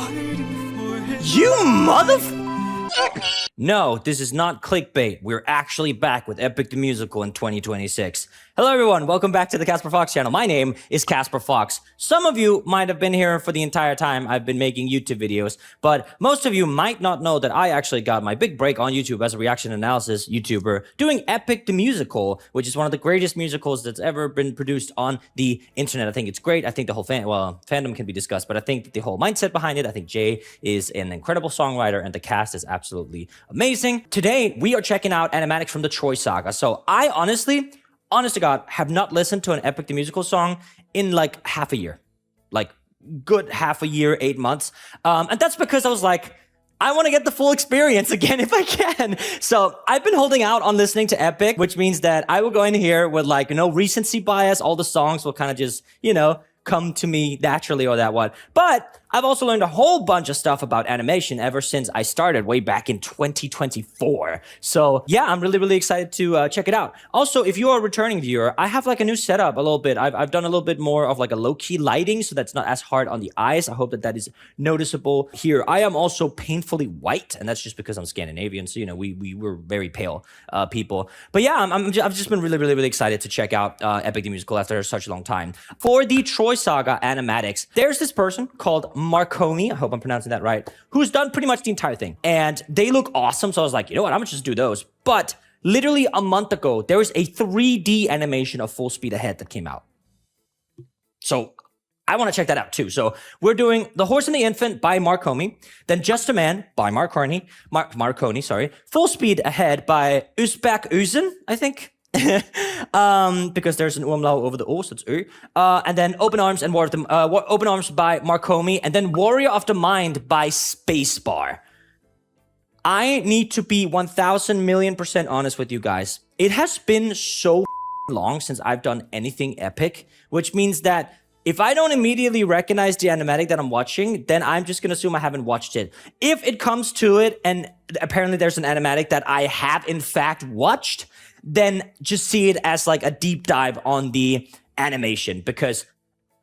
You motherf- No, this is not clickbait. We're actually back with Epic the Musical in 2026. Hello everyone, welcome back to the Casper Fox channel. My name is Casper Fox. Some of you might have been here for the entire time I've been making YouTube videos, but most of you might not know that I actually got my big break on YouTube as a reaction analysis YouTuber doing Epic the Musical, which is one of the greatest musicals that's ever been produced on the internet. I think it's great. I think the whole fandom can be discussed, but I think the whole mindset behind it, I think Jay is an incredible songwriter and the cast is absolutely amazing. Today, we are checking out animatics from the Troy Saga. So I honestly, honest to God, have not listened to an Epic the Musical song in like half a year. Like, good half a year, 8 months. And that's because I was like, I want to get the full experience again if I can. So I've been holding out on listening to Epic, which means that I will go in here with like, no recency bias. All the songs will kind of just, come to me naturally or that what. But I've also learned a whole bunch of stuff about animation ever since I started way back in 2024. So yeah, I'm really excited to check it out. Also, if you are a returning viewer, I have like a new setup a little bit. I've done a little bit more of like a low-key lighting, so that's not as hard on the eyes. I hope that is noticeable here. I am also painfully white, and that's just because I'm Scandinavian. So, we were very pale people. But yeah, I've just been really excited to check out Epic the Musical after such a long time. For the Troy Saga animatics, there's this person called Marconi, I hope I'm pronouncing that right, who's done pretty much the entire thing. And they look awesome, so I was like, you know what, I'm gonna just do those. But literally a month ago, there was a 3D animation of Full Speed Ahead that came out. So I want to check that out too. So we're doing The Horse and the Infant by Marconi, then Just a Man by Marconi, Full Speed Ahead by Uzbek Uzun, I think. Because there's an umlaut over the O, so it's U. And then Open Arms and Open Arms by Marconi, and then Warrior of the Mind by Spacebar. I need to be 1,000,000,000% honest with you guys. It has been so long since I've done anything epic, which means that if I don't immediately recognize the animatic that I'm watching, then I'm just gonna assume I haven't watched it. If it comes to it, and apparently there's an animatic that I have in fact watched, then just see it as like a deep dive on the animation, because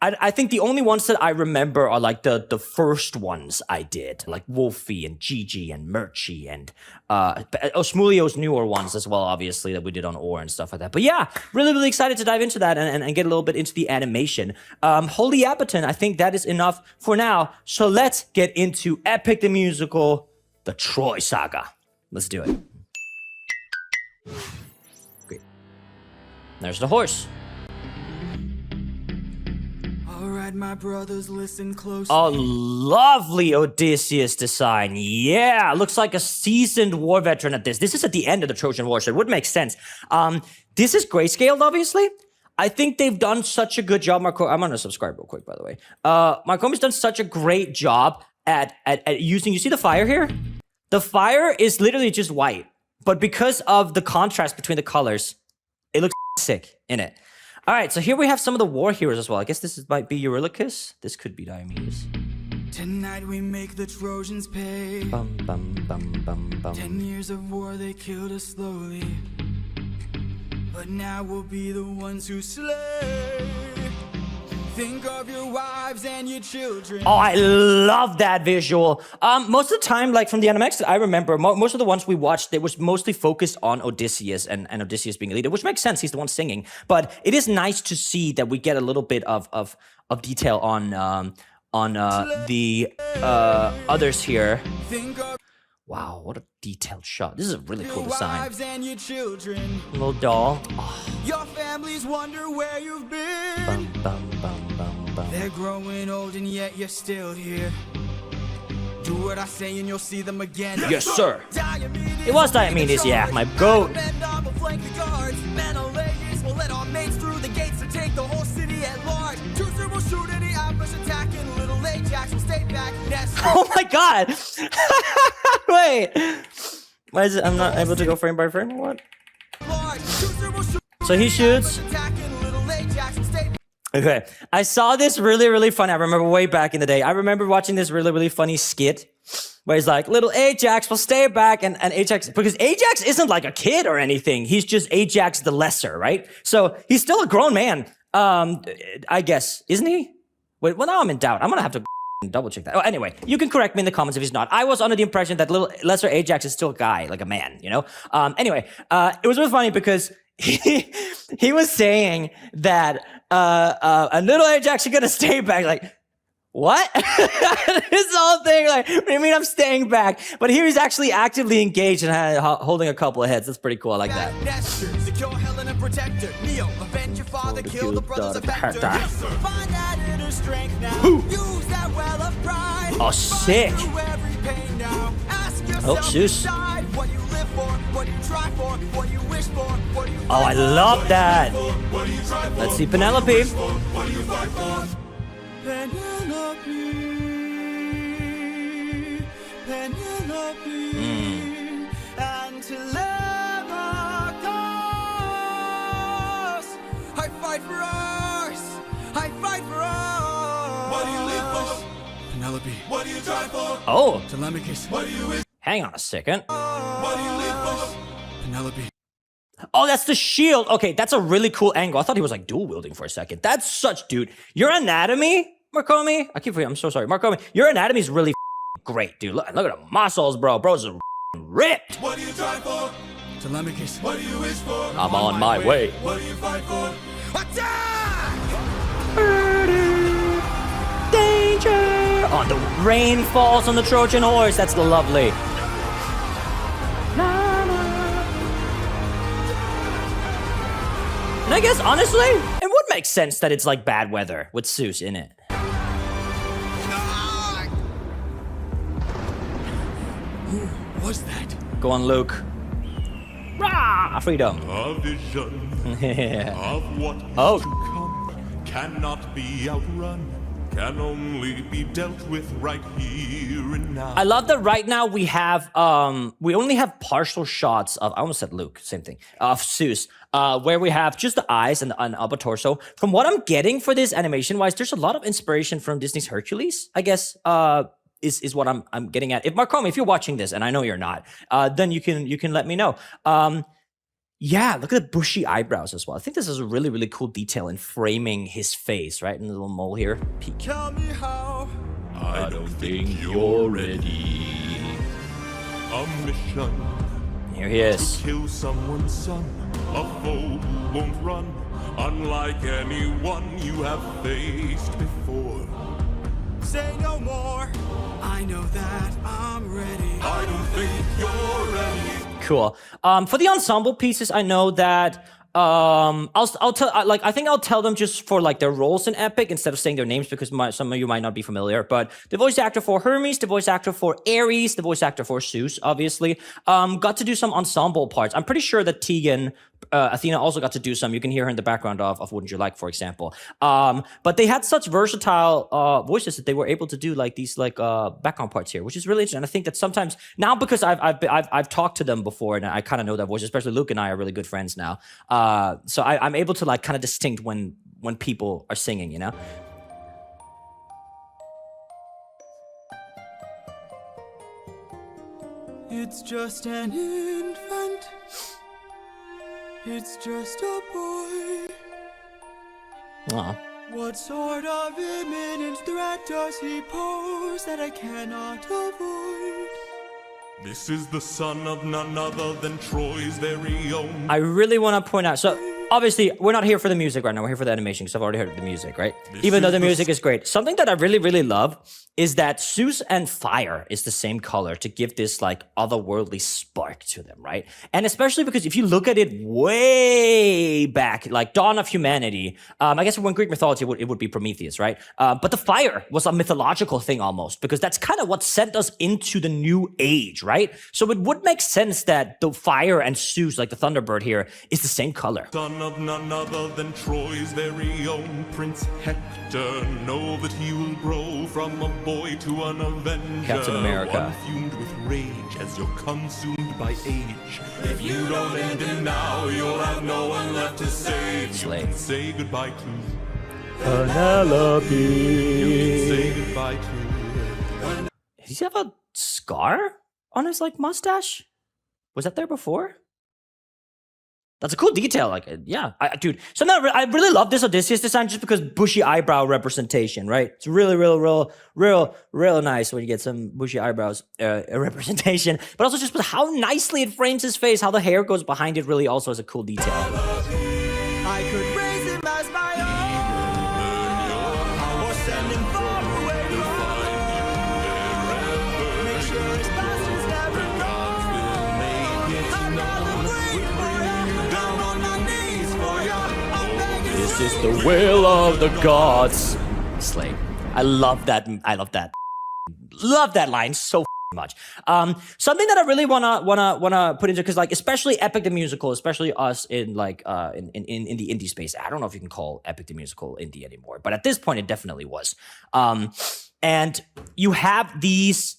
I think the only ones that I remember are like the first ones I did, like Wolfie and Gigi and Murchie and Smulio's newer ones as well, obviously, that we did on Ore and stuff like that. But yeah, really excited to dive into that and get a little bit into the animation. Holy Appeton, I think that is enough for now. So let's get into Epic the Musical, the Troy Saga. Let's do it. Great. There's the horse. My brothers, listen close. A lovely Odysseus design. Yeah, looks like a seasoned war veteran at this. This is at the end of the Trojan War, so it would make sense. This is grayscaled, obviously. I think they've done such a good job. I'm gonna subscribe real quick, by the way. Marcomi's done such a great job at using. You see the fire here? The fire is literally just white, but because of the contrast between the colors, it looks sick in it. All right, so here we have some of the war heroes as well. I guess might be Eurylochus. This could be Diomedes. Tonight we make the Trojans pay. 10 years of war, they killed us slowly. But now we'll be the ones who slay. Think of your wives and your children. Oh, I love that visual. Most of the time, like from the animatics that I remember, most of the ones we watched, it was mostly focused on Odysseus and Odysseus being a leader, which makes sense. He's the one singing. But it is nice to see that we get a little bit of detail on the others here. Wow, what a detailed shot. This is a really cool design. Little doll. Oh. Your families wonder where you've been. They're growing old and yet you're still here. Do what I say and you'll see them again. Yes, sir. It was Diomedes, yeah, my goat. Oh my god! Wait! Why is it I'm not able to go frame by frame or what? So he shoots. Okay, I saw this really funny. I remember way back in the day. I remember watching this really funny skit where he's like, little Ajax will stay back, and Ajax, because Ajax isn't like a kid or anything. He's just Ajax the Lesser, right? So he's still a grown man, I guess, isn't he? Wait, well now I'm in doubt. I'm gonna have to double check that. Oh, anyway, you can correct me in the comments if he's not. I was under the impression that little Lesser Ajax is still a guy, like a man, you know? Anyway, it was really funny because he was saying that a little Ajax is gonna stay back. Like, what? This whole thing, like, what do you mean I'm staying back? But here he's actually actively engaged and holding a couple of heads. That's pretty cool. I like that. Secure Helen and protector. Neo, avenge your father, kill the brothers affector. Find that inner strength now. Use that well of pride. Oh, sick. Oh, Zeus. What you live for, what you try for, what you wish for, what you Oh, I love that. Let's see Penelope. What do you fight for? Penelope, Penelope, and Telemachus. I fight for us. I fight for us. What do you live for? Penelope. What do you try for? Oh. Telemachus. What do you wish? Hang on a second. What do you live for? Penelope. Oh, that's the shield. Okay, that's a really cool angle. I thought he was like dual wielding for a second. That's such, dude. Your anatomy, Marcomi. I keep forgetting. I'm so sorry, Marcomi. Your anatomy is really great, dude. Look at the muscles, bro. Bro's ripped. What do you try for? Telemachus. What do you wish for? I'm on my way. What do you fight for? Attack! Danger! Oh, the rain falls on the Trojan horse. That's lovely. And I guess, honestly, it would make sense that it's like bad weather with Zeus in it. Who was that? Go on, Luke. Rah! Freedom. A vision of what is Oh. to come cannot be outrun, can only be dealt with right here and now. I love that right now we have, we only have partial shots of, I almost said Luke, same thing, of Zeus, where we have just the eyes and the upper torso. From what I'm getting for this animation-wise, there's a lot of inspiration from Disney's Hercules, I guess, is what I'm getting at. If Marcomi, if you're watching this, and I know you're not, then you can let me know. Yeah, look at the bushy eyebrows as well. I think this is a really, really cool detail in framing his face, right? And the little mole here. Peek. Tell me how. I don't think you're ready. A mission Here he is. to kill someone's son, a foe who won't run, unlike anyone you have faced before. Say no more. I know that I'm ready. I don't think you're ready. Cool. For the ensemble pieces, I know that I'll tell I think I'll tell them just for like their roles in Epic instead of saying their names because some of you might not be familiar. But the voice actor for Hermes, the voice actor for Ares, the voice actor for Zeus, obviously, got to do some ensemble parts. I'm pretty sure that Tegan, Athena also got to do some. You can hear her in the background of Wouldn't You Like, for example. But they had such versatile voices that they were able to do like these background parts here, which is really interesting. And I think that sometimes now because I've talked to them before and I kind of know their voice, especially Luke and I are really good friends now. So I'm able to like kind of distinct when people are singing, you know. It's just an infant. It's just a boy. Aw. What sort of imminent threat does he pose that I cannot avoid? This is the son of none other than Troy's very own. I really want to point out, so obviously we're not here for the music right now, we're here for the animation because I've already heard the music, right? Even though the music is great. Something that I really, really love is that Zeus and fire is the same color to give this like otherworldly spark to them, right? And especially because if you look at it way back, like Dawn of Humanity, I guess when Greek mythology it would be Prometheus, right? But the fire was a mythological thing almost because that's kind of what sent us into the new age, right? So it would make sense that the fire and Zeus, like the Thunderbird here, is the same color. Son of none other than Troy's very own Prince Hector. Know that he will grow from a boy to an avenger. Captain America. One fumed with rage as you're consumed by age. If you don't end him now, you'll have no one left to save. Slay. You can say goodbye to Penelope. You can say goodbye to. Does he have a scar on his like mustache? Was that there before? That's a cool detail. Like, yeah, dude. So now I really love this Odysseus design just because bushy eyebrow representation, right? It's really, real nice when you get some bushy eyebrows representation. But also just how nicely it frames his face, how the hair goes behind it really also is a cool detail. I could raise him as my own, or send him far away from. Make sure his past is never known. I'm gonna wait forever down on my knees for you. I'm begging. This is the will of the gods. Slay. I love that. Love that line so much. Something that I really wanna put into, because like especially Epic the Musical, especially us in like in the indie space. I don't know if you can call Epic the Musical indie anymore, but at this point it definitely was. And you have these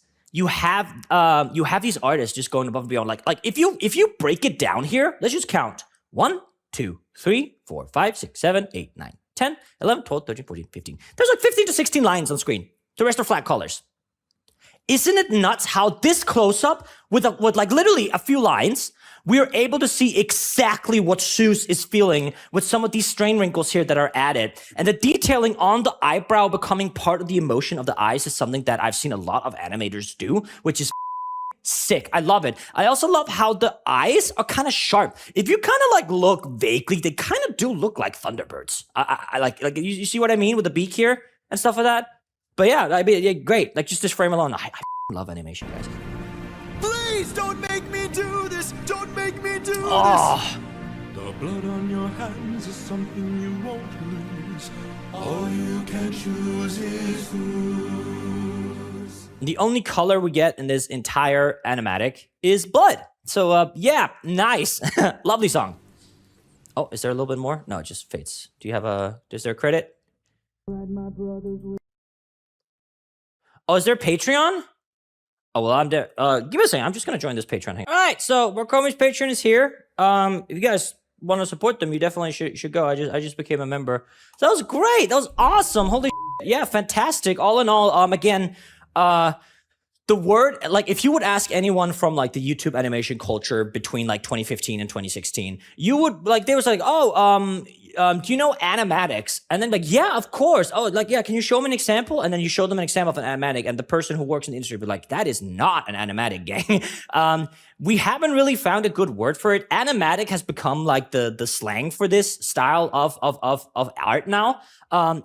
artists just going above and beyond. Like if you break it down here, let's just count 1, 2, 3, 4, 5, 6, 7, 8, 9, 10, 11, 12, 13, 14, 15. There's like 15 to 16 lines on screen. The rest are flat colors. Isn't it nuts how this close up with like literally a few lines, we are able to see exactly what Zeus is feeling with some of these strain wrinkles here that are added. And the detailing on the eyebrow becoming part of the emotion of the eyes is something that I've seen a lot of animators do, which is sick. I love it. I also love how the eyes are kind of sharp. If you kind of like look vaguely, they kind of do look like Thunderbirds. I like you see what I mean with the beak here and stuff like that? But yeah, I mean, yeah, great. Like just this frame alone, I love animation, guys. Please don't make me do this. Don't make me do this. The blood on your hands is something you won't lose. All you can choose is lose. The only color we get in this entire animatic is blood. So yeah, nice. Lovely song. Oh, is there a little bit more? No, it just fades. Do you have is there a credit? Oh, is there a Patreon? Oh, well, I'm there. Give me a second. I'm just going to join this Patreon. All right, so Marcomi's Patreon is here. If you guys want to support them, you definitely should go. I just became a member. So that was great. That was awesome. Holy shit. Yeah, fantastic. All in all, again, the word, like, if you would ask anyone from, like, the YouTube animation culture between, like, 2015 and 2016, you would, like, they was like, oh, do you know animatics? And then like, yeah, of course. Oh, like, yeah, can you show me an example? And then you show them an example of an animatic, and the person who works in the industry would be like, that is not an animatic, gang. We haven't really found a good word for it. Animatic has become like the slang for this style of art now.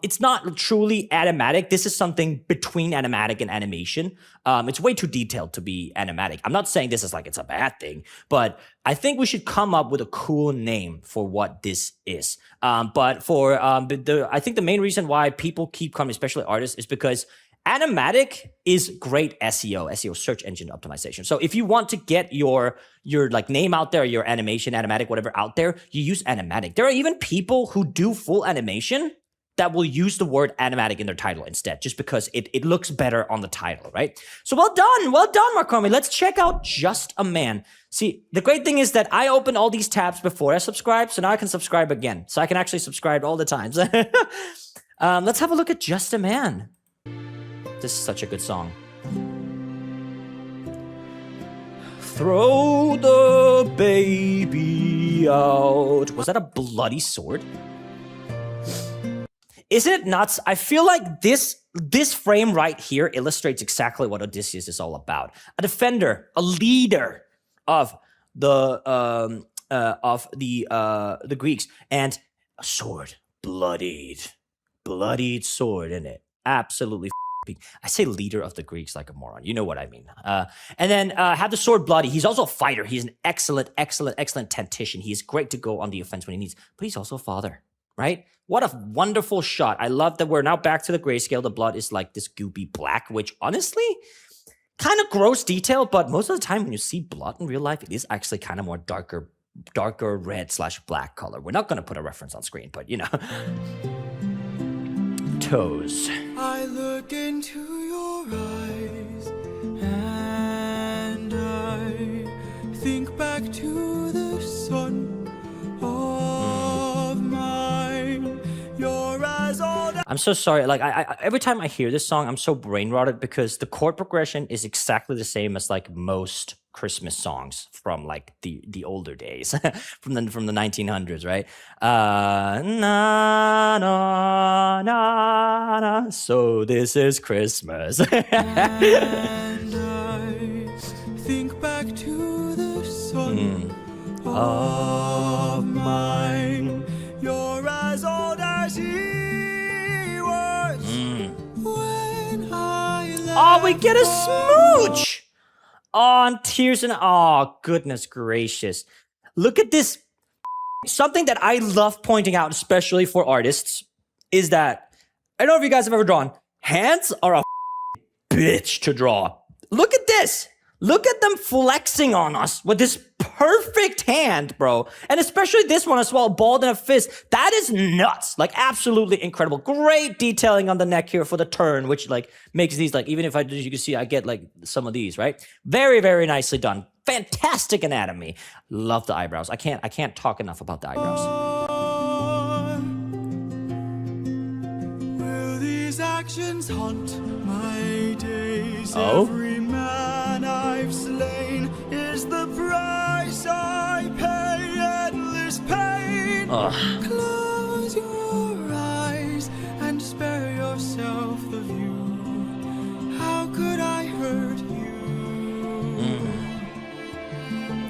It's not truly animatic. This is something between animatic and animation. It's way too detailed to be animatic. I'm not saying this is like it's a bad thing, but I think we should come up with a cool name for what this is. But for I think the main reason why people keep coming, especially artists, is because animatic is great SEO, search engine optimization. So if you want to get your like name out there, your animatic, whatever out there, you use animatic. There are even people who do full animation that will use the word animatic in their title instead, just because it looks better on the title, right? So well done, Marcomi. Let's check out Just a Man. See, the great thing is that I opened all these tabs before I subscribed, so now I can subscribe again. So I can actually subscribe all the times. Let's have a look at Just a Man. This is such a good song. Throw the baby out. Was that a bloody sword? Isn't it nuts? I feel like this frame right here illustrates exactly what Odysseus is all about. A defender, a leader of the Greeks, and a sword, bloodied sword in it. Absolutely. I say leader of the Greeks like a moron. You know what I mean. And then have the sword bloody. He's also a fighter. He's an excellent tactician. He's great to go on the offense when he needs, but he's also a father, right? What a wonderful shot. I love that we're now back to the grayscale. The blood is like this goopy black, which honestly, kind of gross detail, but most of the time when you see blood in real life, it is actually kind of more darker red/black color. We're not going to put a reference on screen, but you know. Toes. I look into your eyes and I think back to the sun of mine. You're as old. I'm so sorry. Like I every time I hear this song, I'm so brain rotted because the chord progression is exactly the same as like most Christmas songs from like the older days, from the 1900s, right? Na na na na. So this is Christmas. And I think back to the son of mine. You're as old as he was when I left. Oh, we get a smooch. On tears and oh, goodness gracious. Look at this. Something that I love pointing out, especially for artists, is that, I don't know if you guys have ever drawn, hands are a bitch to draw. Look at this. Look at them flexing on us with this perfect hand, bro. And especially this one as well, balled in a fist. That is nuts. Like, absolutely incredible. Great detailing on the neck here for the turn, which like makes these like, even if I, as you can see, I get like some of these, right? Very, very nicely done. Fantastic anatomy. Love the eyebrows. I can't talk enough about the eyebrows. Will these actions haunt my days? Oh? Every man I've slain is the price I pay. Endless pain. Close your eyes and spare yourself the view. How could I hurt you?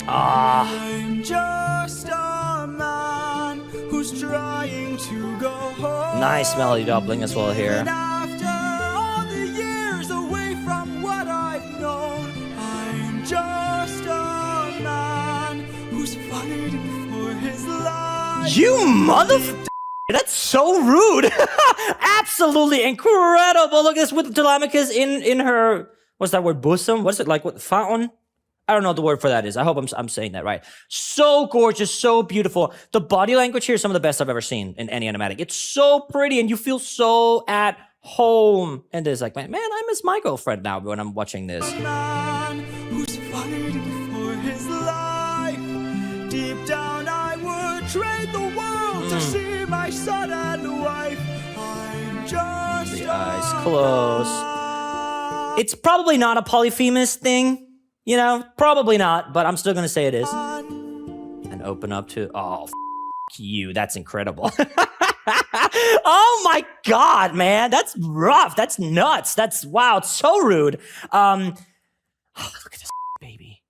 I'm just a man who's trying to go home. Nice melody doubling as well here. And after all the years away from what I've known, I'm just a man who's fighting for his life. You motherfucker! That's so rude. Absolutely incredible. Look at this with Telemachus in her, what's that word? Bosom? What's it like? What fountain? I don't know what the word for that is. I hope I'm saying that right. So gorgeous, so beautiful. The body language here is some of the best I've ever seen in any animatic. It's so pretty and you feel so at home. And it's like, man, I miss my girlfriend now when I'm watching this. Man who's fighting for his life. Deep down I would trade the world to see my son and wife. I'm just The eyes close. It's probably not a Polyphemus thing. You know, probably not, but I'm still gonna say it is. And open up to, oh, you, that's incredible. Oh my God, man, that's rough, that's nuts, that's, wow, it's so rude. Oh, look at this baby.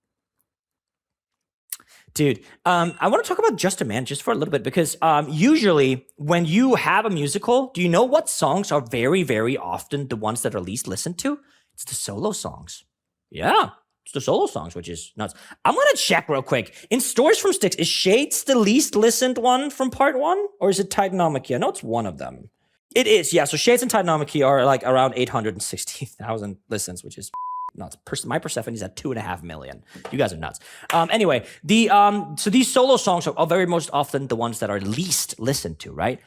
Dude, I wanna talk about Just a Man just for a little bit because usually when you have a musical, do you know what songs are very, very often the ones that are least listened to? It's the solo songs. Yeah. It's the solo songs, which is nuts. I'm gonna check real quick. In Stories from Sticks, is Shades the least listened one from part 1? Or is it Titanomachy? I know it's one of them. It is, yeah. So Shades and Titanomachy are like around 860,000 listens, which is nuts. My Persephone is at 2.5 million. You guys are nuts. Anyway, so these solo songs are very most often the ones that are least listened to, right?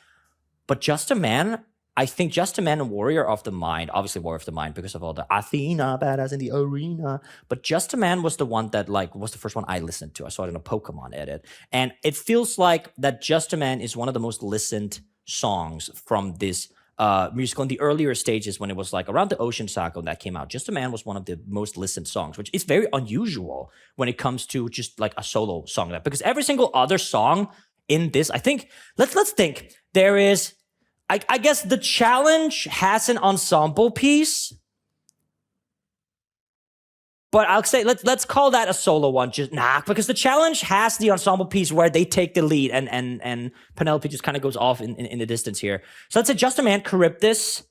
But Just a Man, I think Just a Man and Warrior of the Mind, obviously Warrior of the Mind because of all the Athena, badass in the arena. But Just a Man was the one that like was the first one I listened to. I saw it in a Pokemon edit. And it feels like that Just a Man is one of the most listened songs from this musical in the earlier stages when it was like around the Ocean Saga when that came out. Just a Man was one of the most listened songs, which is very unusual when it comes to just like a solo song. Because every single other song in this, I think, let's think. There is, I guess the challenge has an ensemble piece, but I'll say let's call that a solo one. Just because the challenge has the ensemble piece where they take the lead and Penelope just kind of goes off in the distance here. So let's say Just a Man, Charybdis.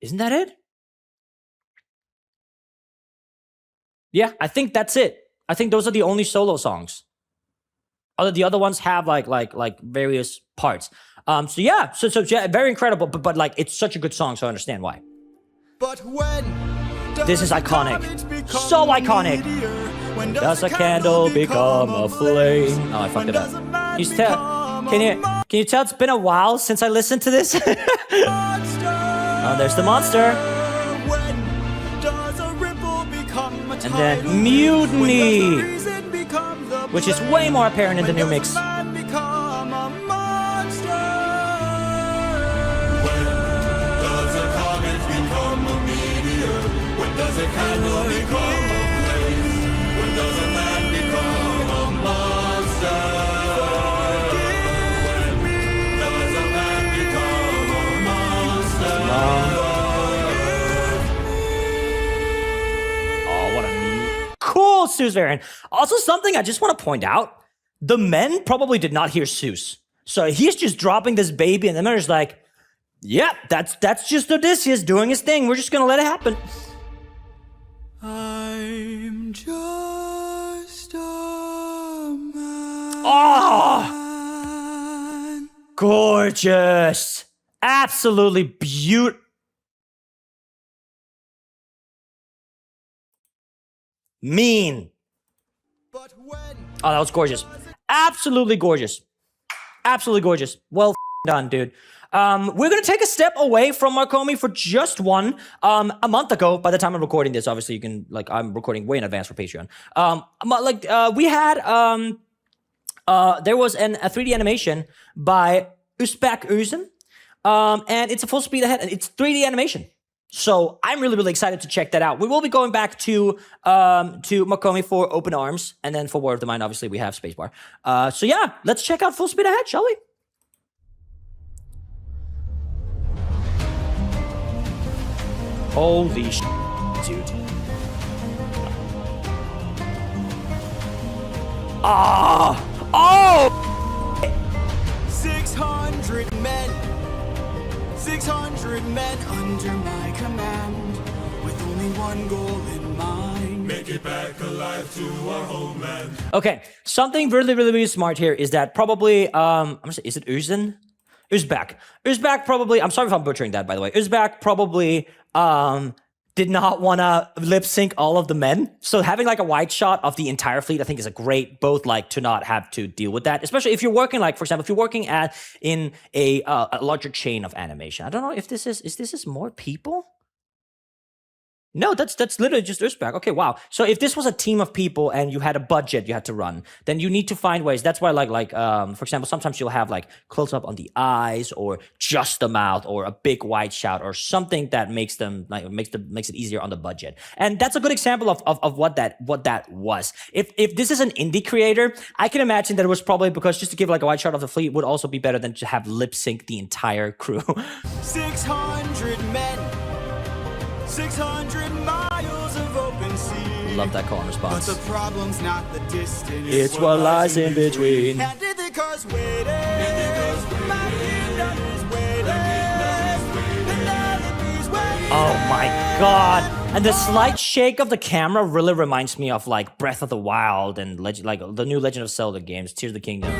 Isn't that it? Yeah, I think that's it. I think those are the only solo songs. The other ones have like various parts. So yeah, yeah, very incredible. But like it's such a good song, so I understand why. But when This is iconic, so iconic. When does a candle become a flame? Oh, I fucked it up. Can you tell it's been a while since I listened to this? Oh, there's the monster. And then Mutiny, which is way more apparent in the new mix. can become a place. When does a man become a monster? When does a man become a monster? Oh, what a cool Seuss variant. Also, something I just want to point out, the men probably did not hear Seuss. So he's just dropping this baby, and the men are just like, yep, that's just Odysseus doing his thing. We're just gonna let it happen. I'm just a man. Oh, gorgeous. Absolutely beautiful. Mean. But when Oh, that was gorgeous. Absolutely gorgeous. Absolutely gorgeous. Well done, dude. We're gonna take a step away from Marcomi for just one. A month ago, by the time I'm recording this, obviously you can, like, I'm recording way in advance for Patreon. We had there was a 3D animation by Uzbek Özin, and it's a full speed ahead, and it's 3D animation. So I'm really, really excited to check that out. We will be going back to Marcomi for Open Arms, and then for War of the Mind, obviously we have Spacebar. So yeah, let's check out Full Speed Ahead, shall we? Holy sh**, dude. Ah! Oh! 600 men, 600 men under my command, with only one goal in mind. Make it back alive to our homeland. Okay, something really, really, really smart here is that probably, I'm gonna say, is it Uzin? Uzbek. Uzbek probably, I'm sorry if I'm butchering that, by the way. Uzbek probably, did not want to lip sync all of the men. So having like a wide shot of the entire fleet, I think is a great, both like to not have to deal with that, especially if you're working like, for example, if you're working in a larger chain of animation. I don't know if this is more people? No, that's literally just Uzbek. Okay, wow. So if this was a team of people and you had a budget you had to run, then you need to find ways. That's why for example, sometimes you'll have like close up on the eyes or just the mouth or a big wide shout or something that makes them like makes it easier on the budget. And that's a good example of what that was. If this is an indie creator, I can imagine that it was probably because just to give like a wide shot of the fleet would also be better than to have lip sync the entire crew. 600 men, 600 miles of open sea. Love that call and response. But the problem's not the distance. It's what lies in between. And the car's waiting. My kingdom is waiting. Penelope's waiting. Oh my god. And the slight shake of the camera really reminds me of like Breath of the Wild and like the new Legend of Zelda games, Tears of the Kingdom.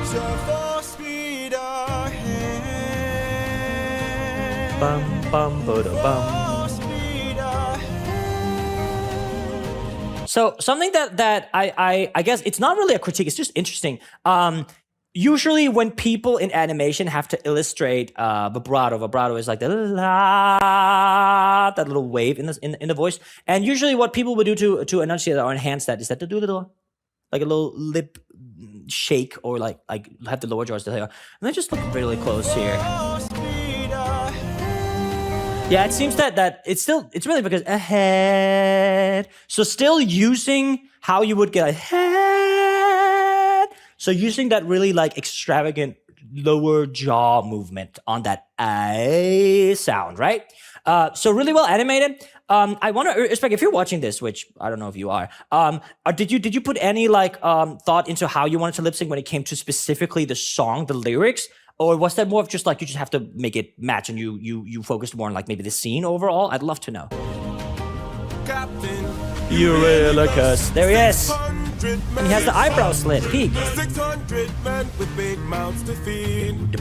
So full speed ahead. Bum bum bada bum. So something that I guess it's not really a critique, it's just interesting. Usually when people in animation have to illustrate vibrato is like the la, that little wave in the voice. And usually what people would do to enunciate or enhance that is that they do a little lip shake or like have the lower jaws to and then just look really close here. Yeah, it seems that it's really because ahead. So still using how you would get ahead. So using that really like extravagant lower jaw movement on that I sound, right? So really well animated. I want to respect if you're watching this, which I don't know if you are. Did you put any like thought into how you wanted to lip sync when it came to specifically the song, the lyrics? Or was that more of just like you just have to make it match and you focused more on like maybe the scene overall? I'd love to know. Captain, Eurylochus. There he is. And he has the eyebrow slit. Peak. 600 men with big mouths to feed.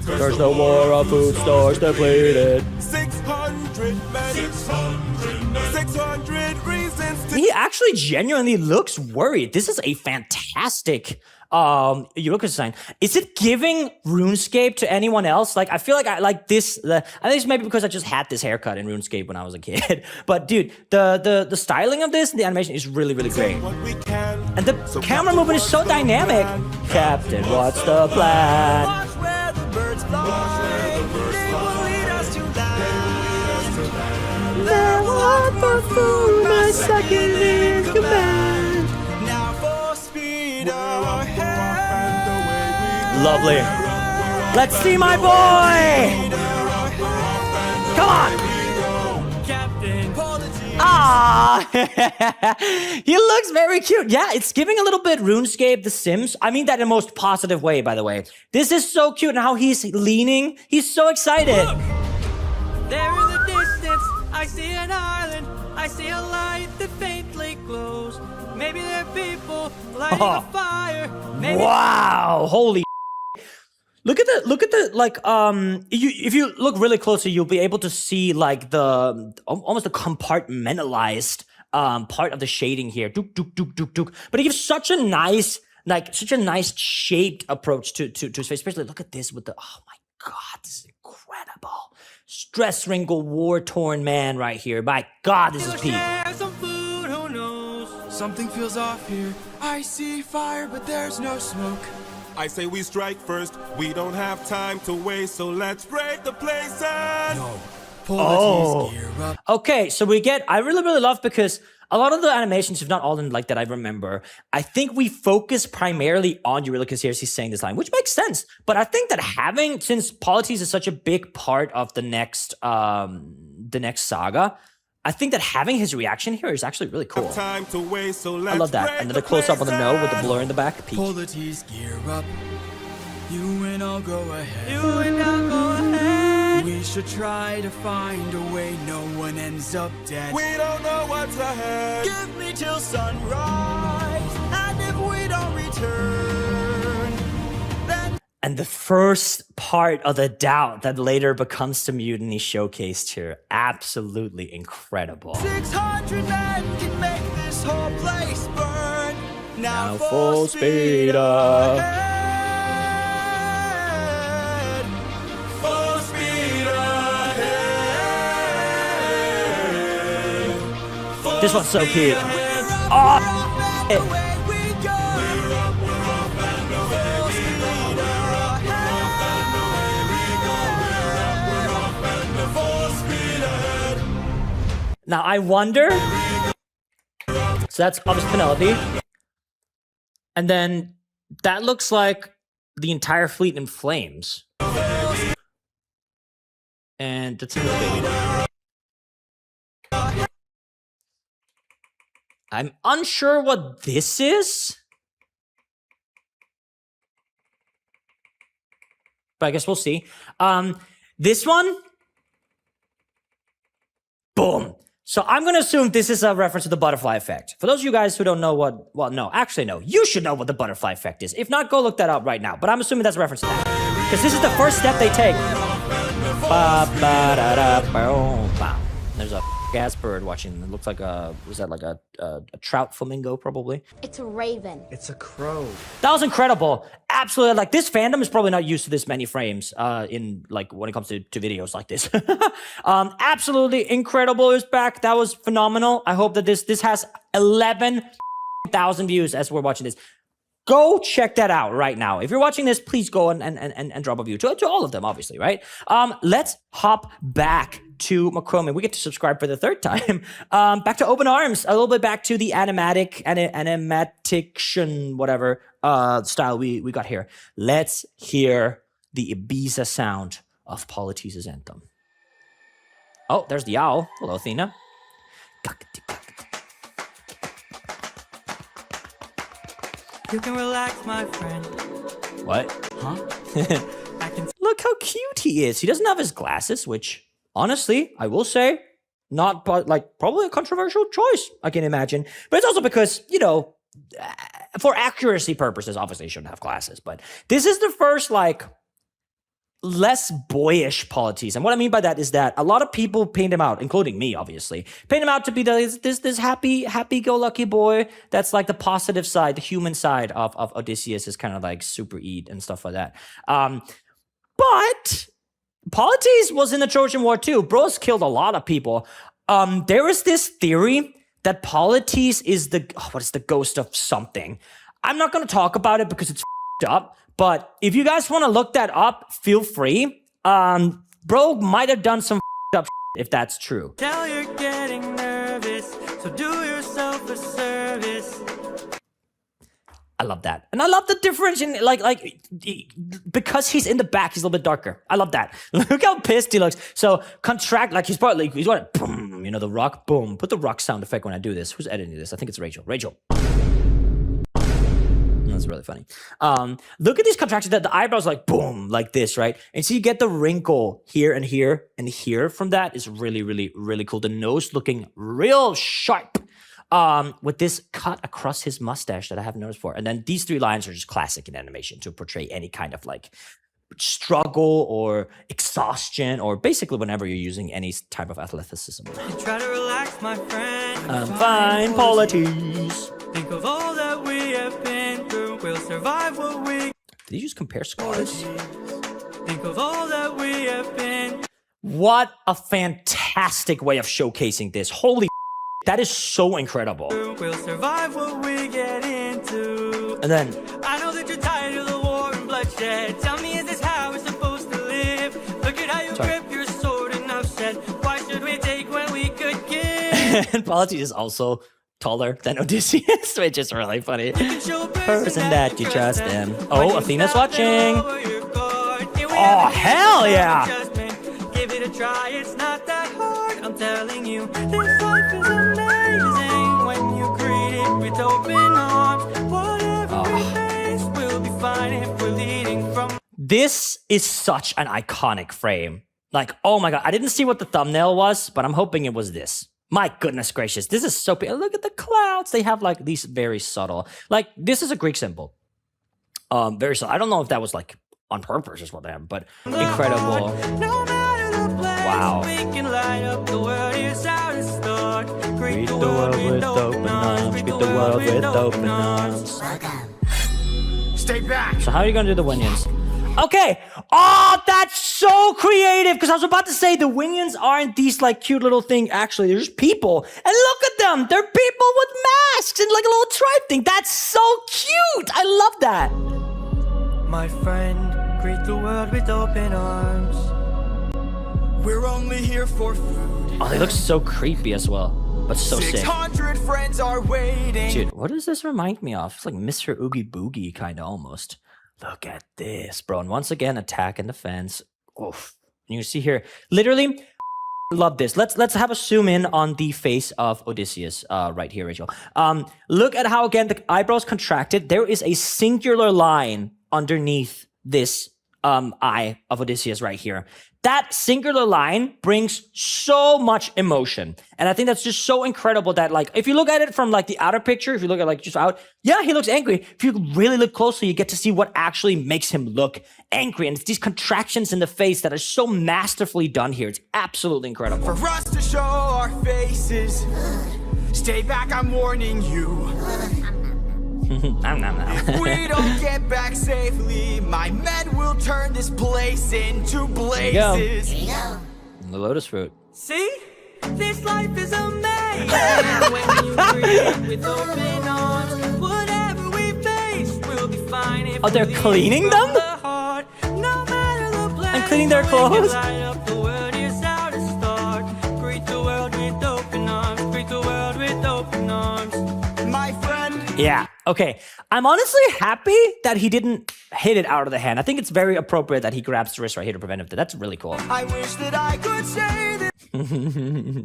There's no war of food stores depleted. 600 men. 600 reasons to. He actually genuinely looks worried. This is a fantastic Eurylochus design. Is it giving RuneScape to anyone else? Like, I feel like I like this. I think it's maybe because I just had this haircut in RuneScape when I was a kid. But dude, the styling of this and the animation is really, really great. And the camera movement is so dynamic. Captain, what's the plan? Watch where the birds fly. They will lead us to land. There want for food, my second in command. Now full speed ahead. Lovely. Let's see my boy. Come on. Captain, apologies. Ah, he looks very cute. Yeah, it's giving a little bit RuneScape, The Sims. I mean that in the most positive way, by the way. This is so cute, and how he's leaning. He's so excited. Look! There in the distance, I see an island. I see a light that faintly glows. Maybe there are people lighting a fire. Maybe Wow, holy. Look at the like if you look really closely, you'll be able to see like the almost the compartmentalized part of the shading here. Dook dook dook dook dook. But it gives such a nice shaped approach to his face. Especially look at this with the, oh my god, this is incredible. Stress wrinkled, war-torn man right here. My god, this is Pete. share some food, who knows? Something feels off here. I see fire, but there's no smoke. I say we strike first. We don't have time to waste, so let's break the place and... No. Pull Oh. the gear up. Okay, so we get, I really love, because a lot of the animations, if not all of them like that I remember, I think we focus primarily on Eurylochus here as he's saying this line, which makes sense. But I think that having, since Polites is such a big part of the next saga, I think that having his reaction here is actually really cool. Time to waste, so let's I love that. break And then the the close up on the place nose with the and- blur in the back. Peak. Pull the T's, gear up. You and I'll go ahead. You and I'll go ahead. We should try to find a way no one ends up dead. We don't know what's ahead. Give me till sunrise, and if we don't return, then And the first part of the doubt that later becomes the mutiny showcased here. Absolutely incredible. 600 men can make this whole place burn. Now, full speed up. ahead. Full speed ahead. This one's so cute. We're up, Oh, and away we go. Full speed ahead. Full speed ahead. now I wonder. So that's obviously Penelope. And then that looks like the entire fleet in flames. And that's baby. I'm unsure what this is. But I guess we'll see. This one. Boom. So I'm going to assume this is a reference to the butterfly effect. For those of you guys who don't know what, well, no, actually, no, you should know what the butterfly effect is. If not, go look that up right now. But I'm assuming that's a reference to that. Because this is the first step they take. Ba-ba-da-da-boom-bow. There's a gas bird watching. It looks like was that like a trout flamingo, probably? It's a raven. It's a crow. That was incredible. Absolutely. Like, this fandom is probably not used to this many frames in, like, when it comes to videos like this. Absolutely incredible. It's back. That was phenomenal. I hope that this has 11,000 views as we're watching this. Go check that out right now. If you're watching this, please go and drop a view to all of them, obviously, right? Let's hop back to Macroman. We get to subscribe for the third time. Back to Open Arms, a little bit back to the animatiction, whatever style we got here. Let's hear the Ibiza sound of Polites' anthem. Oh, there's the owl. Hello, Athena. You can relax, my friend. What? Huh? I can Look how cute he is. He doesn't have his glasses, which, honestly, I will say, not but like probably a controversial choice, I can imagine. But it's also because, you know, for accuracy purposes, obviously he shouldn't have glasses. But this is the first, like, less boyish Polites. And what I mean by that is that a lot of people paint him out, including me, obviously, paint him out to be this happy-go-lucky boy that's like the positive side, the human side of Odysseus is kind of like super eat and stuff like that. But Polites was in the Trojan War too. Bros killed a lot of people. There is this theory that Polites is the ghost of something. I'm not going to talk about it because it's up. But if you guys want to look that up, feel free. Bro might have done some up if that's true. Tell you're getting nervous, so do yourself a service. I love that. And I love the difference in, because he's in the back, he's a little bit darker. I love that. Look how pissed he looks. So, contract, like, he's probably, he's going, boom, you know, the rock, boom. Put the rock sound effect when I do this. Who's editing this? I think it's Rachel. Rachel. That's really funny. Look at these contractions, that the eyebrows like, boom, like this, right? And so you get the wrinkle here and here and here from that is really, really, really cool. The nose looking real sharp. With this cut across his mustache that I haven't noticed before. And then these 3 lines are just classic in animation to portray any kind of like struggle or exhaustion, or basically whenever you're using any type of athleticism. Try to relax, my friend. I'm fine, polities. Think of all that we have been through. We'll survive what we... Did he just compare scars? Think of all that we have been... What a fantastic way of showcasing this. Holy that is so incredible. We'll survive what we get into. And then I know that you're tired of the war and bloodshed. Tell me, is this how we're supposed to live? Look at how you grip your sword and upset. Why should we take when we could give? And Polities is also taller than Odysseus, which is really funny. Person that you trust them. Oh, Athena's watching. Oh, hell yeah. Give it a try, it's not that hard. I'm telling you, this life is amazing when you greet it with open arms. Whatever we face, we'll be fine if we're leading from... This is such an iconic frame. Like, oh my god, I didn't see what the thumbnail was, but I'm hoping it was this. My goodness gracious, this is so... Look at the clouds. They have like these very subtle... Like, this is a Greek symbol. Very subtle. I don't know if that was like on purpose is what they have, but incredible. Wow. We can light up the world, here's how to start. Greet the world with open arms. Greet the world with open arms. Stay back! So how are you gonna do the Winions? Okay. Oh, that's so creative. Because I was about to say the Winions aren't these like cute little thing. Actually, they're just people. And look at them. They're people with masks and like a little tribe thing. That's so cute. I love that. My friend, greet the world with open arms. We're only here for food. Oh, they look so creepy as well. But so sick. 600 friends are waiting. Dude, what does this remind me of? It's like Mr. Oogie Boogie kind of almost. Look at this, bro. And once again, attack and defense. Oof. And you see here, literally, love this. Let's have a zoom in on the face of Odysseus right here, Rachel. Look at how, again, the eyebrows contracted. There is a singular line underneath this eye of Odysseus right here. That singular line brings so much emotion. And I think that's just so incredible that, like, if you look at it from, like, the outer picture, if you look at, like, just out, yeah, he looks angry. If you really look closely, you get to see what actually makes him look angry. And it's these contractions in the face that are so masterfully done here. It's absolutely incredible. For us to show our faces. Stay back, I'm warning you. If we don't get back safely, my men will turn this place into blazes. There you go. The lotus fruit. See? This life is amazing when you breathe with open arms. Whatever we face, we'll be fine if they're cleaning them? No matter the plan, and cleaning their clothes? light up the world, here's how to start. Greet the world with open arms. Greet the world with open arms. My friend. Yeah. Okay. I'm honestly happy that he didn't hit it out of the hand. I think it's very appropriate that he grabs the wrist right here to prevent it. That's really cool. I wish that I could say that.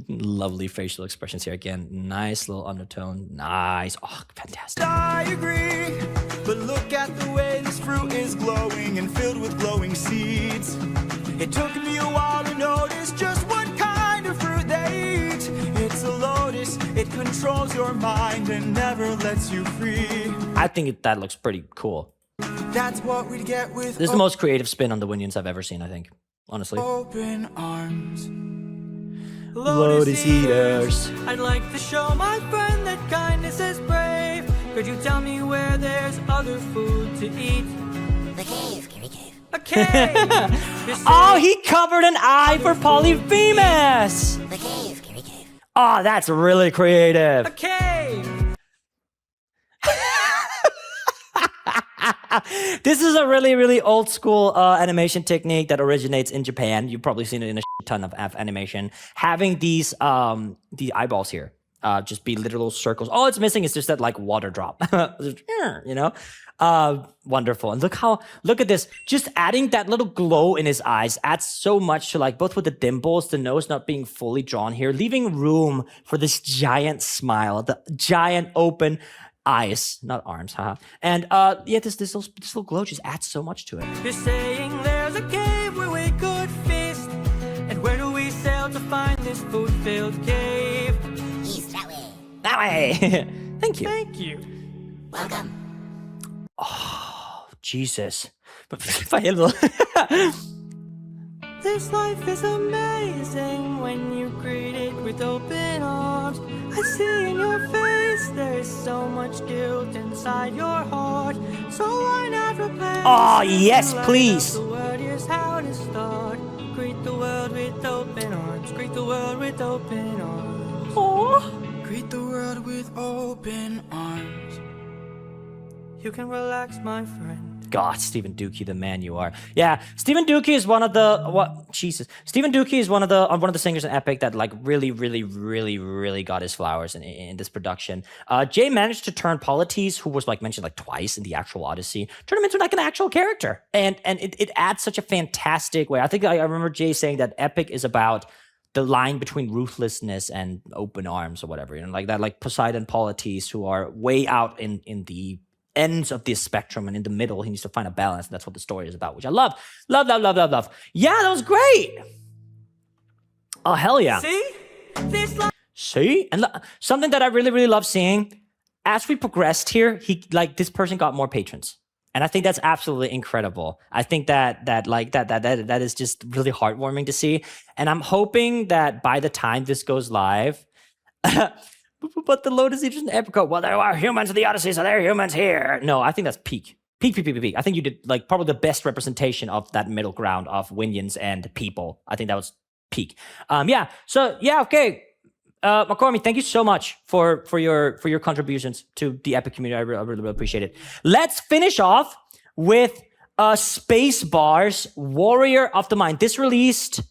Lovely facial expressions here again. Nice little undertone. Nice. Oh, fantastic. I agree. But look at the way this fruit is glowing and filled with glowing seeds. It took me a while to notice just what kind of fruit they eat. It's a lotus. It controls your mind and never lets you free. I think that looks pretty cool. That's what we'd get with. This is the most creative spin on the Winions I've ever seen, I think. Honestly. Open arms. Lotus eaters. I'd like to show my friend that kindness is brave. Could you tell me where there's other food to eat? The cave, Gary Cave. A cave! Oh, he covered an eye for Polyphemus! The cave, Gary Cave. Oh, that's really creative. A cave! This is a really, really old school animation technique that originates in Japan. You've probably seen it in a ton of animation. Having these the eyeballs here just be literal circles. All it's missing is just that like water drop. You know? Wonderful. And look at this. Just adding that little glow in his eyes adds so much to like both with the dimples, the nose not being fully drawn here, leaving room for this giant smile, the giant open eyes, not arms, haha. And yeah, this little glow just adds so much to it. You're saying there's a cave where we could feast, and where do we sail to find this food-filled cave? East that way. That way. Thank you. Thank you. Welcome. Oh, Jesus. Hello. This life is amazing when you greet it with open arms. I see in your face there's so much guilt inside your heart. So why not replace Oh, it? yes, Light up please. the word, here's how to start. Greet the world with open arms. Greet the world with open arms. Aww. Greet the world with open arms. You can relax, my friend. God, Stephen Dookie, the man you are. Yeah, Stephen Dookie is one of the Stephen Dookie is one of the singers in Epic that like really got his flowers in this production. Jay managed to turn Polites, who was like mentioned like twice in the actual Odyssey, turn him into like an actual character, and it adds such a fantastic way. I think I remember Jay saying that Epic is about the line between ruthlessness and open arms or whatever, you know, like that, like Poseidon, Polites, who are way out in the ends of this spectrum, and in the middle he needs to find a balance, and that's what the story is about, which I love. Yeah, that was great. Oh, hell yeah. See? And something that I really love seeing, as we progressed here, this person got more patrons. And I think that's absolutely incredible. I think that is just really heartwarming to see. And I'm hoping that by the time this goes live, but the Lotus Eaters and Epic, well, there are humans in the Odyssey, so there are humans here. No, I think that's peak. Peak. I think you did like probably the best representation of that middle ground of Winions and people. I think that was peak. Yeah. So yeah, okay. McCormy, thank you so much for your contributions to the Epic community. I really appreciate it. Let's finish off with Spacebar's Warrior of the Mind. This released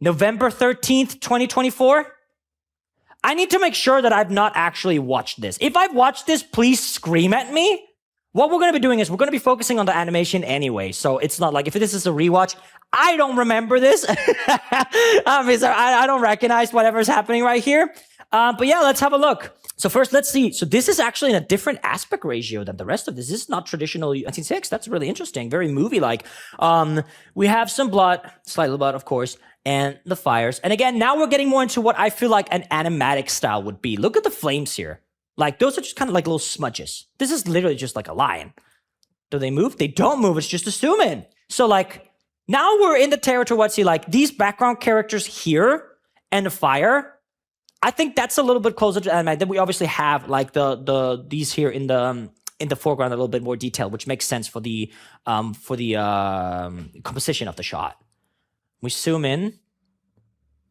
November 13th, 2024. I need to make sure that I've not actually watched this. If I've watched this, please scream at me. What we're going to be doing is we're going to be focusing on the animation anyway. So it's not like if this is a rewatch, I don't remember this. I don't recognize whatever's happening right here. But yeah, let's have a look. So first, let's see. So this is actually in a different aspect ratio than the rest of this. This is not traditional 1906. That's really interesting. Very movie-like. We have some blood, slightly blood, of course, and the fires. And again, now we're getting more into what I feel like an animatic style would be. Look at the flames here. Like, those are just kind of like little smudges. This is literally just like a line. Do they move? They don't move. It's just a zoom in. So like, now we're in the territory where I see like these background characters here and the fire. I think that's a little bit closer to anime. Then we obviously have like these here in the foreground a little bit more detail, which makes sense for the composition of the shot. We zoom in.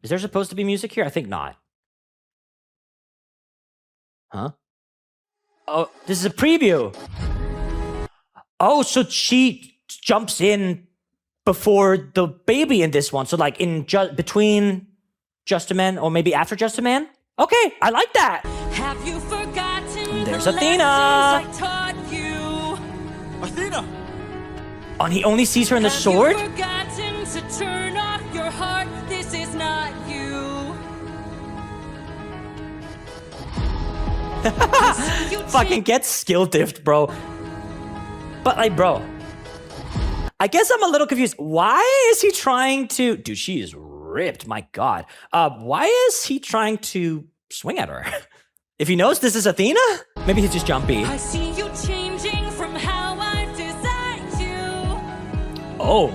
Is there supposed to be music here? I think not. Huh? Oh, this is a preview. Oh, so she jumps in before the baby in this one. So like in between Just a Man or maybe after Just a Man? Okay, I like that. Have you forgotten There's the Athena. lessons I taught you? Athena! And he only sees her in the sword? Have you forgotten to turn off your heart? This is not you. Fucking get skill diffed, bro. But like, bro, I guess I'm a little confused. Why is he trying to... Dude, she is ripped, my God. Why is he trying to swing at her? If he knows this is Athena? Maybe he's just jumpy. I see you changing from how I've designed you. Oh.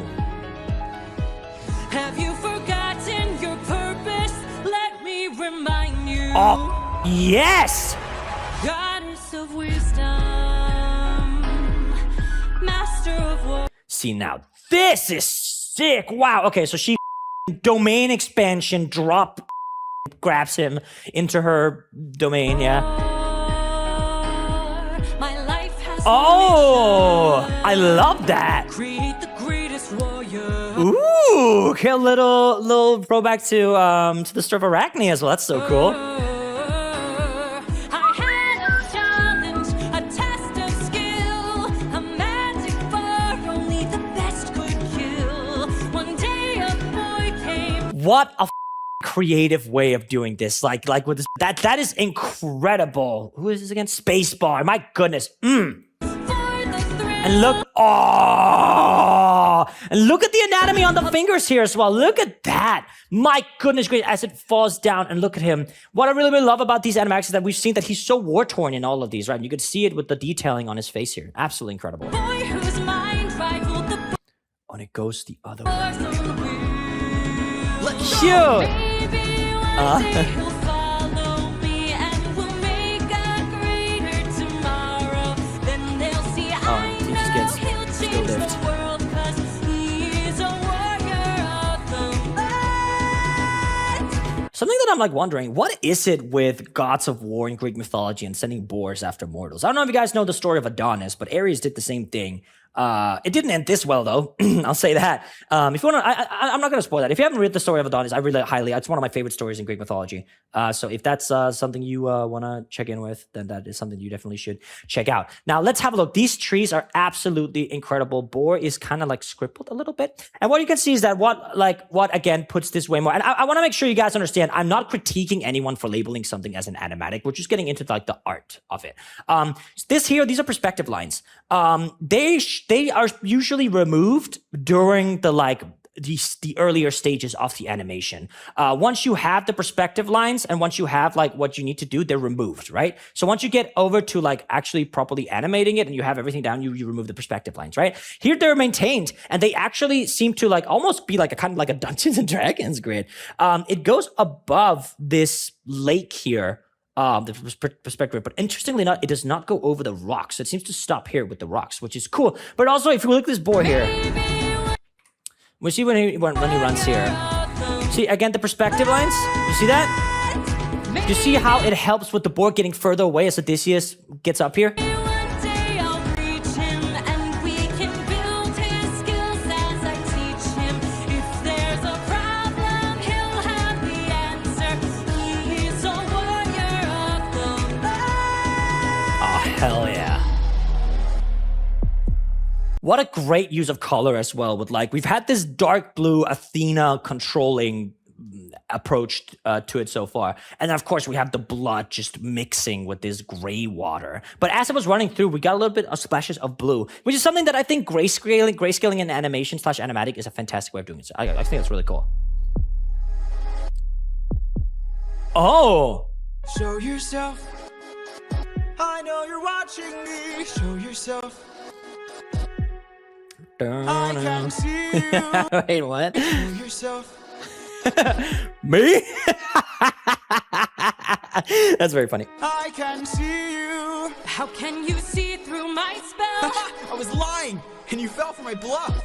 Have you forgotten your purpose? Let me remind you. Oh, yes! Goddess of wisdom, master of war. See, now, this is sick. Wow. Okay, so she domain expansion drop grabs him into her domain, yeah. My life has Oh, I love that. Create the greatest warrior. Ooh, okay, a little throwback to the story of Arachne as well. That's so cool. I had a challenge, a test of skill, a magic bar only the best could kill. One day a boy came. What a creative way of doing this. Like with this, that is incredible. Who is this again? Spacebar. My goodness. And look, oh, and look at the anatomy on the fingers here as well. Look at that. My goodness gracious, as it falls down, and look at him. What I really love about these animatics is that we've seen that he's so war-torn in all of these, right? And you can see it with the detailing on his face here. Absolutely incredible. Boy whose mind rivaled the And it goes the other way. Let's Cute. Maybe one day he'll follow me and we'll make a greater tomorrow. Then they'll see I he just know gets he'll still change lift. the world 'cause he is a warrior of the light. Something that I'm like wondering, what is it with gods of war in Greek mythology and sending boars after mortals? I don't know if you guys know the story of Adonis, but Ares did the same thing. It didn't end this well though. I'll say that. If you want to, I'm not going to spoil that. If you haven't read the story of Adonis, I really highly. It's one of my favorite stories in Greek mythology. So if that's something you want to check in with, then that is something you definitely should check out. Now let's have a look. These trees are absolutely incredible. Boar is kind of like scribbled a little bit, and what you can see is that what again puts this way more. And I want to make sure you guys understand. I'm not critiquing anyone for labeling something as an animatic. We're just getting into like the art of it. These are perspective lines. They are usually removed during the earlier stages of the animation. Once you have the perspective lines and once you have like what you need to do, they're removed, right? So once you get over to like actually properly animating it and you have everything down, you remove the perspective lines, right? Here they're maintained and they actually seem to like almost be like a kind of like a Dungeons and Dragons grid. It goes above this lake here. The perspective, but interestingly enough, it does not go over the rocks. It seems to stop here with the rocks, which is cool. But also, if you look at this boar here, we see when he runs here. See again the perspective lines. You see that? You see how it helps with the boar getting further away as Odysseus gets up here. One day I'll reach him and we can build his skills as I teach him. If there's a problem, he'll have the answer. He's a warrior of the light. Oh hell yeah! What a great use of color as well. With like we've had this dark blue Athena controlling approach to it so far, and then of course we have the blood just mixing with this gray water. But as it was running through, we got a little bit of splashes of blue, which is something that I think grayscaling in animation / animatic is a fantastic way of doing it. So I think that's really cool. Oh, Show yourself. I know you're watching me. Show yourself. I can see you. wait, what? Show yourself. Me? That's very funny. I can see you. How can you see through my spell? I was lying, and you fell for my bluff.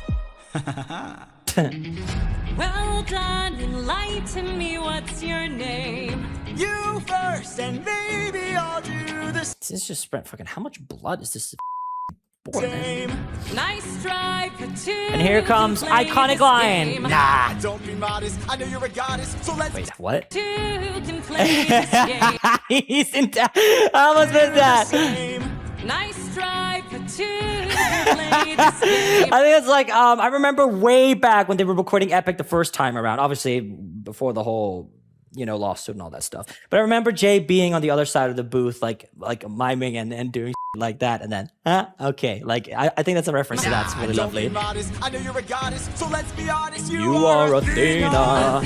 Well done, enlighten me, what's your name? You first, and maybe I'll do the This is just spread. Fucking, how much blood is this? Boar, man? same. Nice try for two. And here comes can play iconic this line. game. Nah. Don't be modest. I know you're a goddess, so let's. Wait, what? Two can play this game. He's in I almost missed that. Same. Nice try for two can play this game. I think it's like I remember way back when they were recording Epic the first time around. Obviously before the whole lawsuit and all that stuff. But I remember Jay being on the other side of the booth, like miming and doing like that, and then okay, like I think that's a reference to that. It's really Don't be lovely. modest. I know you're a goddess, so let's be honest. You are Athena.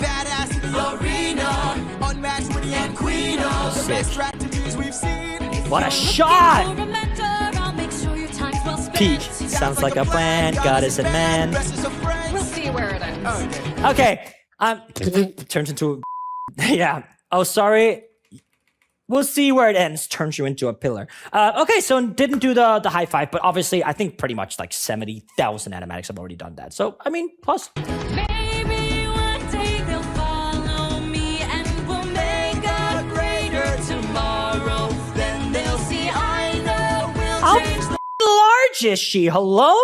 Badass in the arena. Unmatched, witty, and queen of the Sick. best strategies we've seen. What a Looking shot! for a mentor, I'll make sure your time's well spent. Peak. Sounds like a plan, goddess and man. Rest is a friend. We'll see where it ends. Okay. Okay. Turns into yeah. Oh, sorry. We'll see where it ends. Turns you into a pillar. Okay, so didn't do the high five, but obviously I think pretty much like 70,000 animatics have already done that. So I mean, plus. Maybe one day they'll follow me and we'll make a greater tomorrow. Then they'll see I know we'll gorgeous, she. Hello?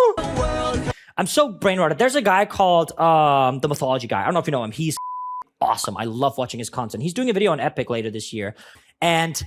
I'm so brain rotted. There's a guy called the Mythology Guy. I don't know if you know him. He's awesome. I love watching his content. He's doing a video on Epic later this year. And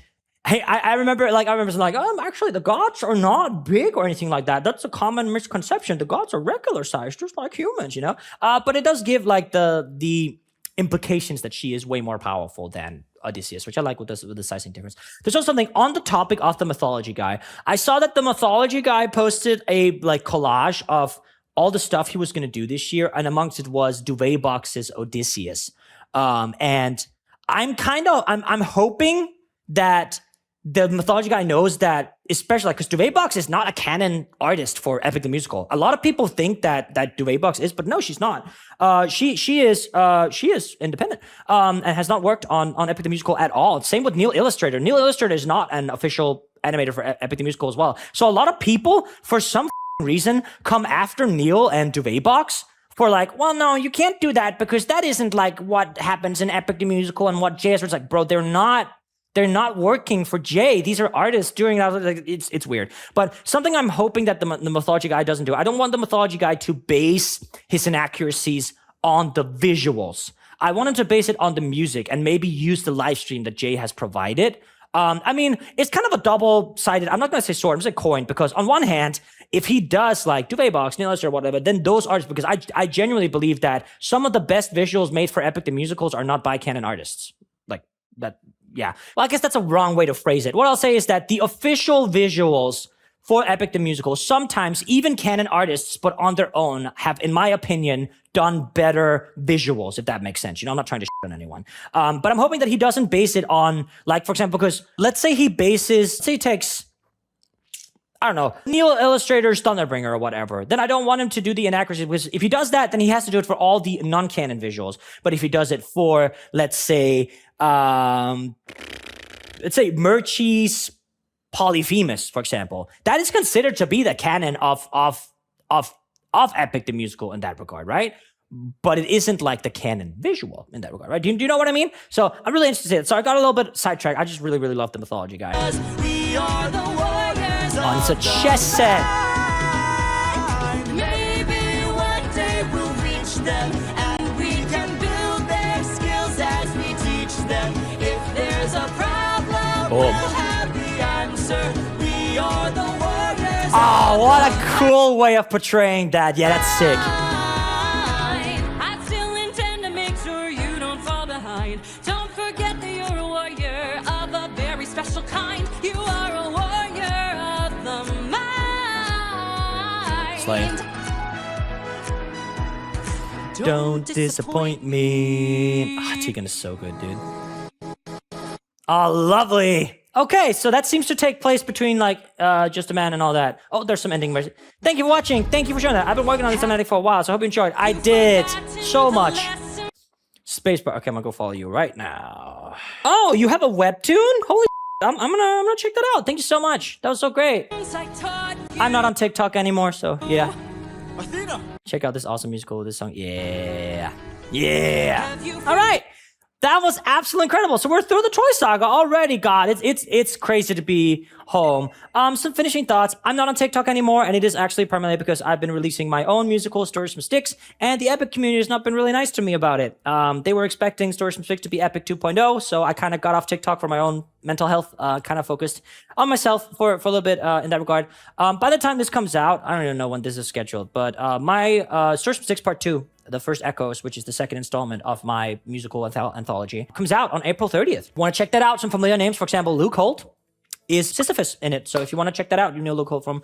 hey, I remember something like, actually the gods are not big or anything like that. That's a common misconception. The gods are regular size, just like humans, you know? But it does give like the implications that she is way more powerful than Odysseus, which I like with the sizing difference. There's also something on the topic of the Mythology Guy. I saw that the Mythology Guy posted a like collage of all the stuff he was going to do this year, and amongst it was Duvet Box's Odysseus. And I'm hoping that the Mythology Guy knows that, especially because Duvet Box is not a canon artist for Epic the Musical. A lot of people think that Duvet Box is, but no, she's not. She is independent and has not worked on Epic the Musical at all. Same with Neil Illustrator. Neil Illustrator is not an official animator for Epic the Musical as well. So a lot of people, for some reason, come after Neil and Duvet Box for like, well, no, you can't do that because that isn't like what happens in Epic the Musical and what Jay is. It's like, bro, they're not working for Jay. These are artists doing that. Like, it's weird. But something I'm hoping that the Mythology Guy doesn't do. I don't want the Mythology Guy to base his inaccuracies on the visuals. I want him to base it on the music and maybe use the live stream that Jay has provided. I mean, it's kind of a double-sided, I'm not going to say sword, I'm going to say coin, because on one hand, if he does like Duvet Box, Neil or whatever, then those artists, because I genuinely believe that some of the best visuals made for Epic the Musicals are not by canon artists. Like that, yeah. Well, I guess that's a wrong way to phrase it. What I'll say is that the official visuals for Epic the Musical, sometimes even canon artists, but on their own, have, in my opinion, done better visuals, if that makes sense. You know, I'm not trying to shit on anyone. But I'm hoping that he doesn't base it on, like, for example, because let's say he takes, I don't know, Neil Illustrator's Thunderbringer or whatever, then I don't want him to do the inaccuracy, because if he does that, then he has to do it for all the non-canon visuals. But if he does it for, let's say Murchie's Polyphemus, for example, that is considered to be the canon of Epic the Musical in that regard, right? But it isn't like the canon visual in that regard, right? Do you know what I mean? So I'm really interested in it. So I got a little bit sidetracked. I just really, really love the Mythology Guy. We are the warriors Oh, it's a chess set. Maybe one day we'll reach them, and we can build their skills as we teach them. If there's a problem, we'll have the answer. We are the warriors. Oh, what a cool way of portraying that. Yeah, that's sick. I still intend to make sure you don't fall behind. Don't forget that you're a warrior of a very special kind. You are a warrior of the mind. Slay. Don't disappoint me. Ah, Tegan is so good, dude. Oh, lovely. Okay, so that seems to take place between like Just a Man and all that. Oh, there's some ending version. Thank you for watching. Thank you for showing that. I've been working on this cinematic for a while, so I hope you enjoyed. I did so much. Spacebar. Okay, I'm gonna go follow you right now. Oh, you have a webtoon? Holy I'm gonna check that out. Thank you so much. That was so great. I'm not on TikTok anymore, so yeah. Athena. Check out this awesome musical with this song. Yeah. Yeah. All right. That was absolutely incredible. So we're through the Troy Saga already, God. It's crazy to be home. Some finishing thoughts. I'm not on TikTok anymore, and it is actually primarily because I've been releasing my own musical, Stories from Sticks, and the Epic community has not been really nice to me about it. They were expecting Stories from Sticks to be Epic 2.0, so I kind of got off TikTok for my own mental health, kind of focused on myself for a little bit in that regard. By the time this comes out, I don't even know when this is scheduled, but my Stories from Sticks Part 2, The First Echoes, which is the second installment of my musical anthology, comes out on April 30th. Want to check that out? Some familiar names, for example, Luke Holt is Sisyphus in it. So if you want to check that out, you know Luke Holt from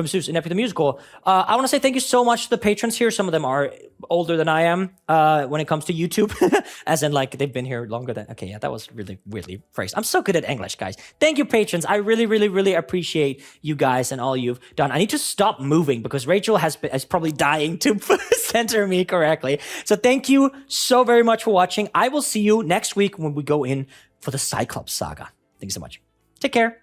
Zeus and Epic the Musical. I want to say thank you so much to the patrons here. Some of them are older than I am when it comes to YouTube, as in like they've been here longer than. Okay, yeah, that was really weirdly phrased. I'm so good at English, guys. Thank you, patrons. I really, really, really appreciate you guys and all you've done. I need to stop moving because Rachel is probably dying to center me correctly. So thank you so very much for watching. I will see you next week when we go in for the Cyclops Saga. Thanks so much. Take care.